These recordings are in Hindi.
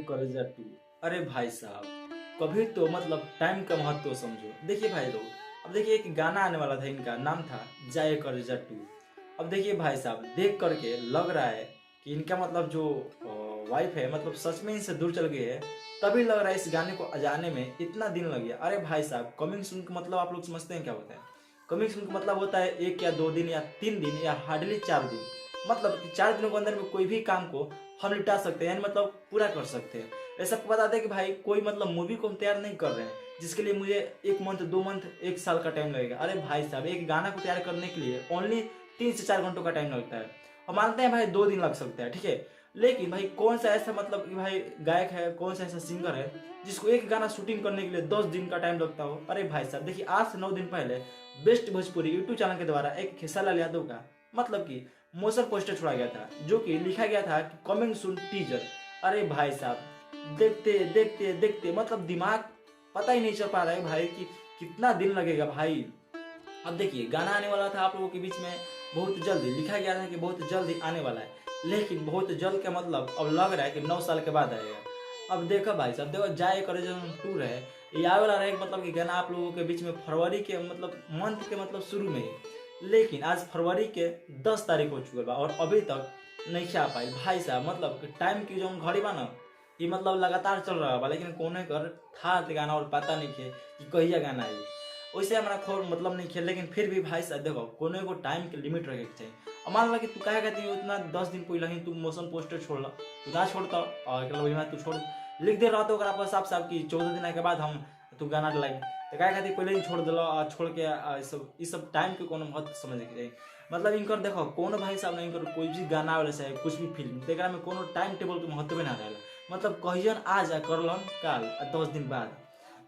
कलेजा टू। अरे भाई साहब, कभी तो मतलब टाइम का महत्व समझो। देखिए भाई लोग, अब देखिए एक गाना आने वाला था, इनका नाम था जाए कलेजा टू। अब देखिए भाई साहब, देख करके लग रहा है कि इनका मतलब जो वाइफ है मतलब सच में इनसे दूर चल गई है। तभी लग रहा है इस गाने को अजाने में इतना दिन लग गया। अरे भाई साहब, कमिंग सून का मतलब आप लोग समझते हैं क्या होता है? कमिंग सून का मतलब होता है 1 या 2 दिन या 3 दिन या हार्डली 4 दिन। मतलब कि 4 दिनों के अंदर में कोई भी काम को हम निपटा सकते हैं, यानी मतलब पूरा कर सकते हैं। ऐसा आपको बता दें कि भाई कोई मतलब मूवी को हम तैयार नहीं कर रहे हैं जिसके लिए मुझे 1 मंथ 2 मंथ 1 साल का टाइम लगेगा। अरे भाई साहब, एक गाना को तैयार करने के लिए ओनली 3 से 4 घंटों का टाइम लगता है। हम मानते हैं भाई 2 दिन लग सकते हैं, ठीक है। लेकिन भाई कौन सा ऐसा मतलब कि भाई गायक है, कौन सा ऐसा सिंगर है जिसको एक गाना शूटिंग करने के लिए 10 दिन का टाइम लगता हो? अरे भाई साहब देखिए, आज से 9 दिन पहले बेस्ट भोजपुरी यूट्यूब चैनल के द्वारा एक खेसालाल यादव का मतलब कि मोशन पोस्टर छोड़ा गया था, जो कि लिखा गया था कि कमिंग सून टीजर। अरे भाई साहब, देखते देखते देखते मतलब दिमाग पता ही नहीं चल पा रहा है भाई कि कितना दिन लगेगा भाई। अब देखिए गाना आने वाला था आप लोगों के बीच में बहुत जल्दी, लिखा गया था कि बहुत जल्दी आने वाला है, लेकिन बहुत जल्द का मतलब अब लग रहा है कि 9 साल के बाद आएगा। अब देखो भाई साहब, देखो जाए करे जो टूर है, ये आने वाला रहेगा मतलब कि गाना आप लोगों के बीच में फरवरी के मतलब मंथ के मतलब शुरू में ही। लेकिन आज फरवरी के 10 तारीख हो चुका बा और अभी तक नहीं आ पाई भाई साहब। मतलब टाइम की जो घड़ी बा ना, ये मतलब लगातार चल रहा बा, लेकिन कोने कर था गाना और पता नहीं है कि कहिया गाना आई। वैसे हमारा खोर मतलब नहीं खेल, लेकिन फिर भी भाई साहब देखो कोनो को टाइम के लिमिट रखे के चाहिए। अब मान लो कि तू कहे कहती उतना 10 दिन पहले ही तू मोशन पोस्टर छोड़ला, तू ना छोड़ता और एक वही में तू छोड़ लिख दे रहा तो अगर आप साफ साफ कि 14 दिन के बाद हम तू गाना लाई, तो कहे कहती पहले ही छोड़ दिल और छोड़ के सब टाइम के कोनो महत्व समझ के चाहिए। मतलब इनकर देखो कोनो भाई साहब नहीं, इनकर कोई भी गाना वाले से कुछ भी फिल्म तेरा में कोनो टाइम टेबल के महत्व ना रहेला। मतलब कहियन आज आ करलन काल 10 दिन बाद,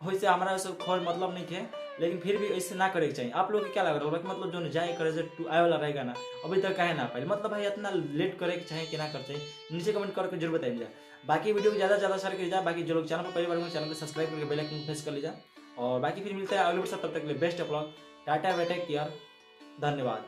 वैसे हमारा सब खोर मतलब नहीं है। लेकिन फिर भी ऐसे ना करे के चाहिए। आप लोग को क्या लग रहा होगा कि मतलब जो जाए करे जो टू आए वाला रहेगा ना, अभी तक कहे ना पाए, मतलब भाई इतना लेट करे के चाहिए कि ना कर चाहिए, नीचे कमेंट करके जरूर बताइए। बाकी वीडियो को ज़्यादा से ज़्यादा शेयर कर जाए। बाकी जो लोग चैनल पर पहली बार चैनल को सब्सक्राइब करके बेल आइकन प्रेस कर लीजिए। और बाकी फिर मिलता है अगले वर्ष, तब तक के लिए best of luck, tata, take care, धन्यवाद।